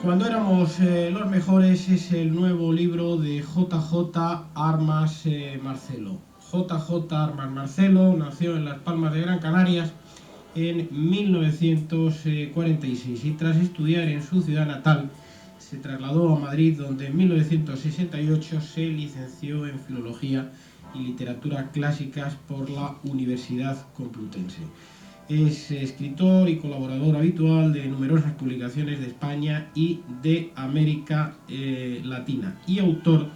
Cuando éramos los mejores es el nuevo libro de JJ Armas Marcelo. JJ Armas Marcelo nació en Las Palmas de Gran Canarias en 1946 y tras estudiar en su ciudad natal se trasladó a Madrid, donde en 1968 se licenció en Filología y Literatura Clásicas por la Universidad Complutense. Es escritor y colaborador habitual de numerosas publicaciones de España y de América Latina y autor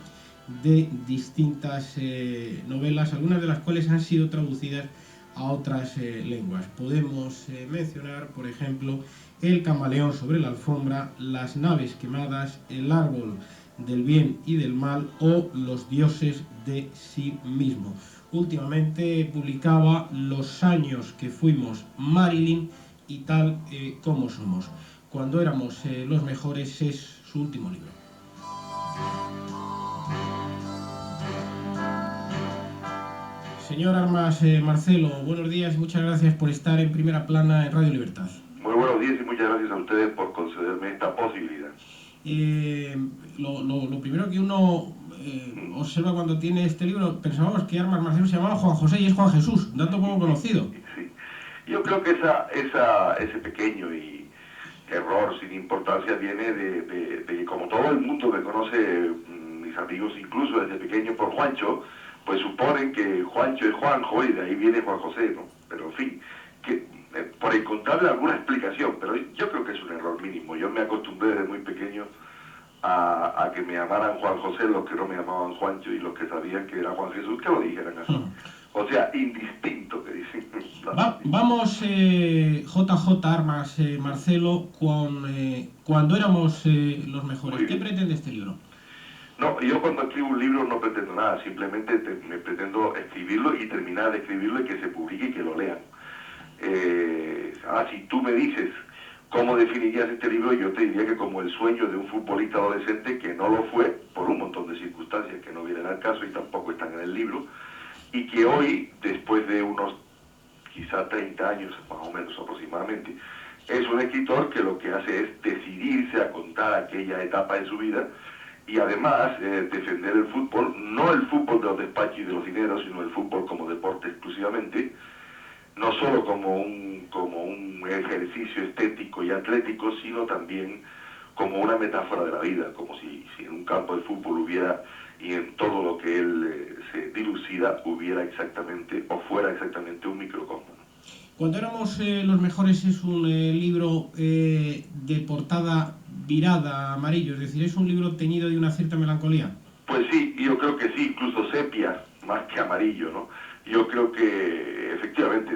de distintas novelas, algunas de las cuales han sido traducidas a otras lenguas. Podemos mencionar, por ejemplo, El camaleón sobre la alfombra, Las naves quemadas, El árbol del bien y del mal o Los dioses de sí mismo. Últimamente publicaba Los años que fuimos Marilyn y Tal como somos. Cuando éramos los mejores es su último libro. Señor Armas Marcelo, buenos días y muchas gracias por estar en Primera Plana en Radio Libertad. Muy buenos días y muchas gracias a ustedes por concederme esta posibilidad. Lo primero que uno observa cuando tiene este libro, pensábamos que Armas Marcelo se llamaba Juan José y es Juan Jesús, dato poco conocido. Sí. Yo creo que ese pequeño y error sin importancia viene de que como todo el mundo me conoce, mis amigos incluso desde pequeño por Juancho, pues suponen que Juancho es Juanjo y de ahí viene Juan José, ¿no? Pero en fin, por encontrarle alguna explicación, pero yo creo que es un error mínimo. Yo me acostumbré desde muy pequeño a que me llamaran Juan José los que no me llamaban Juancho y los que sabían que era Juan Jesús que lo dijeran así. O sea, indistinto, que dicen. Vamos, JJ Armas Marcelo, con Cuando éramos los mejores. ¿Qué pretende este libro? No, yo cuando escribo un libro no pretendo nada, simplemente me pretendo escribirlo y terminar de escribirlo y que se publique y que lo lean. Si tú me dices cómo definirías este libro, yo te diría que como el sueño de un futbolista adolescente que no lo fue, por un montón de circunstancias que no vienen al caso y tampoco están en el libro, y que hoy, después de unos quizá 30 años, más o menos aproximadamente, es un escritor que lo que hace es decidirse a contar aquella etapa de su vida y además defender el fútbol, no el fútbol de los despachos y de los dineros, sino el fútbol como deporte exclusivamente, no solo como un ejercicio estético y atlético, sino también como una metáfora de la vida, como si en un campo de fútbol hubiera, y en todo lo que él se dilucida, hubiera exactamente, o fuera exactamente un microcosmo. Cuando éramos los mejores es un libro de portada virada, amarillo, es decir, es un libro teñido de una cierta melancolía. Pues sí, yo creo que sí, incluso sepia, más que amarillo, ¿no? Yo creo que efectivamente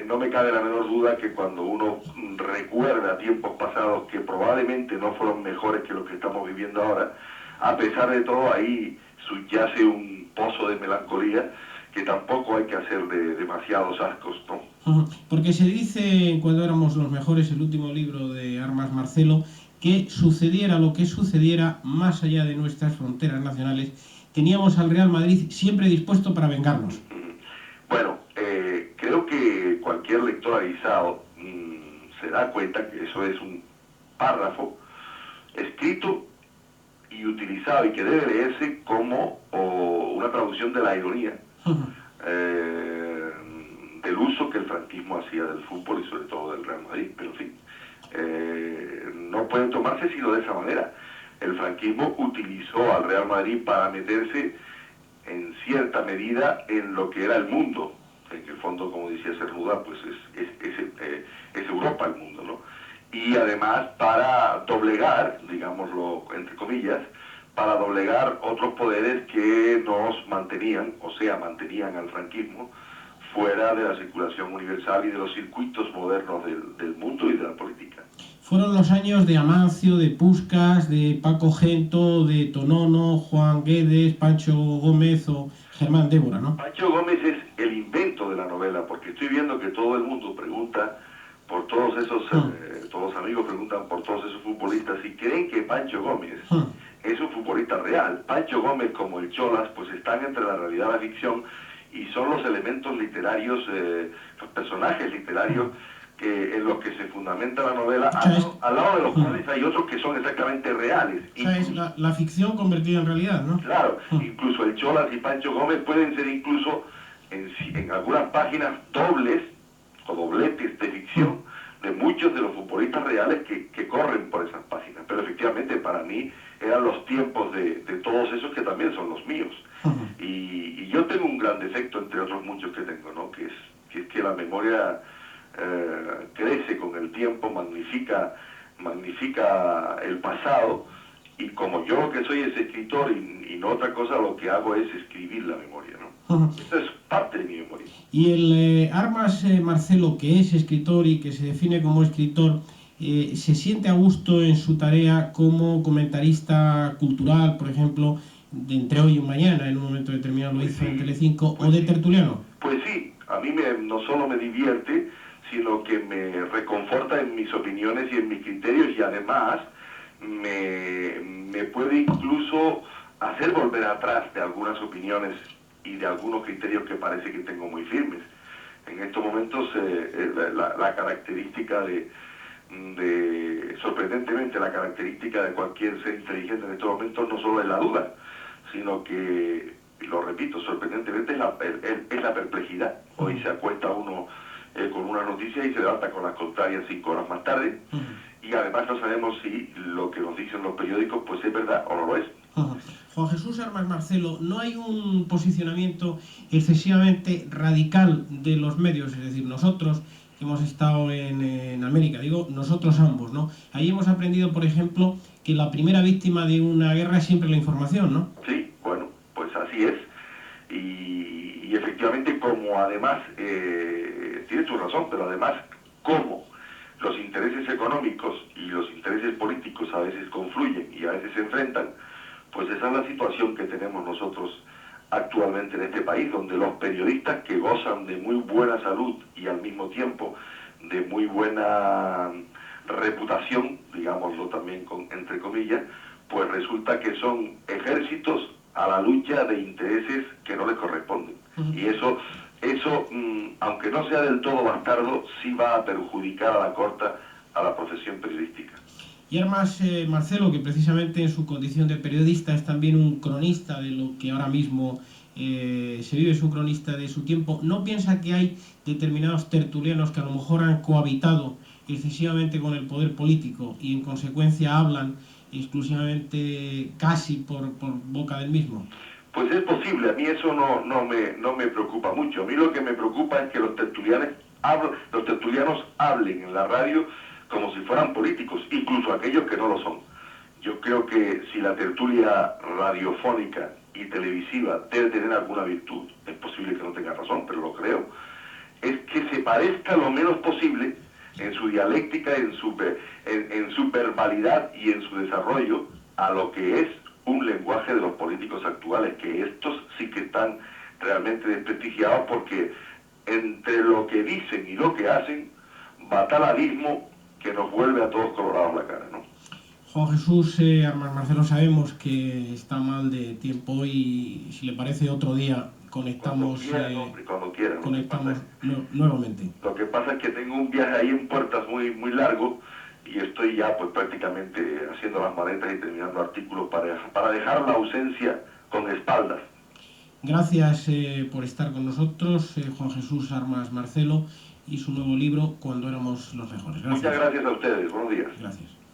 no me cabe la menor duda que cuando uno recuerda tiempos pasados que probablemente no fueron mejores que los que estamos viviendo ahora, a pesar de todo ahí subyace un pozo de melancolía que tampoco hay que hacerle demasiados ascos, ¿no? Porque se dice, Cuando éramos los mejores, el último libro de Armas Marcelo, que sucediera lo que sucediera más allá de nuestras fronteras nacionales, teníamos al Real Madrid siempre dispuesto para vengarnos. Bueno, creo que cualquier lector avisado se da cuenta que eso es un párrafo escrito y utilizado y que debe leerse como una traducción de la ironía del uso que el franquismo hacía del fútbol y sobre todo del Real Madrid, pero en fin, no puede tomarse sino de esa manera. El franquismo utilizó al Real Madrid para meterse en cierta medida en lo que era el mundo. En el fondo, como decía Cernuda, pues es Europa el mundo, ¿no? Y además para doblegar, digámoslo entre comillas, para doblegar otros poderes que nos mantenían, o sea, mantenían al franquismo fuera de la circulación universal y de los circuitos modernos del mundo y de la política. Fueron los años de Amancio, de Puskás, de Paco Gento, de Tonono, Juan Guedes, Pancho Gómez o Germán Débora, ¿no? Pancho Gómez es el invento de la novela, porque estoy viendo que todo el mundo pregunta por todos esos, todos los amigos preguntan por todos esos futbolistas y creen que Pancho Gómez es un futbolista real. Pancho Gómez, como el Cholas, pues están entre la realidad y la ficción y son los elementos literarios, los personajes literarios en los que se fundamenta la novela, O sea, al lado de los cuales hay otros que son exactamente reales. O sea, es la ficción convertida en realidad, ¿no? Claro, incluso el Cholas y Pancho Gómez pueden ser incluso en algunas páginas dobles o dobletes de ficción de muchos de los futbolistas reales que corren por esas páginas. Pero efectivamente para mí eran los tiempos de todos esos que también son los míos. Y yo tengo un gran defecto, entre otros muchos que tengo, ¿no? Que es que la memoria crece con el tiempo, magnifica el pasado, y como yo que soy ese escritor y no otra cosa, lo que hago es escribir la memoria, ¿no? Esto es parte de mi memoria. Y el Armas Marcelo, que es escritor y que se define como escritor, ¿se siente a gusto en su tarea como comentarista cultural, por ejemplo, de Entre Hoy y Mañana, en un momento determinado lo hizo en Telecinco, o de tertuliano? Pues sí, a mí no solo me divierte, sino que me reconforta en mis opiniones y en mis criterios, y además me puede incluso hacer volver atrás de algunas opiniones y de algunos criterios que parece que tengo muy firmes. En estos momentos la característica sorprendentemente, la característica de cualquier ser inteligente en estos momentos no solo es la duda, sino que, y lo repito, sorprendentemente es la perplejidad. Hoy se acuesta uno con una noticia y se levanta con las contrarias 5 horas más tarde, y además no sabemos si lo que nos dicen los periódicos pues es verdad o no lo es. Juan Jesús Armas Marcelo, ¿no hay un posicionamiento excesivamente radical de los medios? Es decir, nosotros que hemos estado en América, digo, nosotros ambos, ¿no? Ahí hemos aprendido, por ejemplo, que la primera víctima de una guerra es siempre la información, ¿no? Sí, bueno, pues así es. Y efectivamente, como además, tiene su razón, pero además, como los intereses económicos y los intereses políticos a veces confluyen y a veces se enfrentan, pues esa es la situación que tenemos nosotros actualmente en este país, donde los periodistas que gozan de muy buena salud y al mismo tiempo de muy buena reputación, digámoslo también entre comillas, pues resulta que son ejércitos a la lucha de intereses que no les corresponden. Y eso aunque no sea del todo bastardo, sí va a perjudicar a la corta a la profesión periodística. Y Armas Marcelo, que precisamente en su condición de periodista es también un cronista de lo que ahora mismo se vive, es un cronista de su tiempo, ¿no piensa que hay determinados tertulianos que a lo mejor han cohabitado excesivamente con el poder político y en consecuencia hablan exclusivamente casi por boca del mismo? Pues es posible, a mí eso no me preocupa mucho. A mí lo que me preocupa es que los tertulianos hablen en la radio como si fueran políticos, incluso aquellos que no lo son. Yo creo que si la tertulia radiofónica y televisiva debe tener alguna virtud, es posible que no tenga razón, pero lo creo, es que se parezca lo menos posible en su dialéctica, en su verbalidad y en su desarrollo a lo que es un lenguaje de los políticos actuales, que estos sí que están realmente desprestigiados, porque entre lo que dicen y lo que hacen va tal abismo que nos vuelve a todos colorados la cara, ¿no? Juan Jesús Armas Marcelo, sabemos que está mal de tiempo y si le parece otro día conectamos, cuando quieran, conectamos nuevamente. Lo que pasa es que tengo un viaje ahí en puertas muy largo y estoy ya pues prácticamente haciendo las maletas y terminando artículos para dejar la ausencia con espaldas. Gracias por estar con nosotros, Juan Jesús Armas Marcelo, y su nuevo libro, Cuando éramos los mejores. Gracias. Muchas gracias a ustedes, buenos días. Gracias.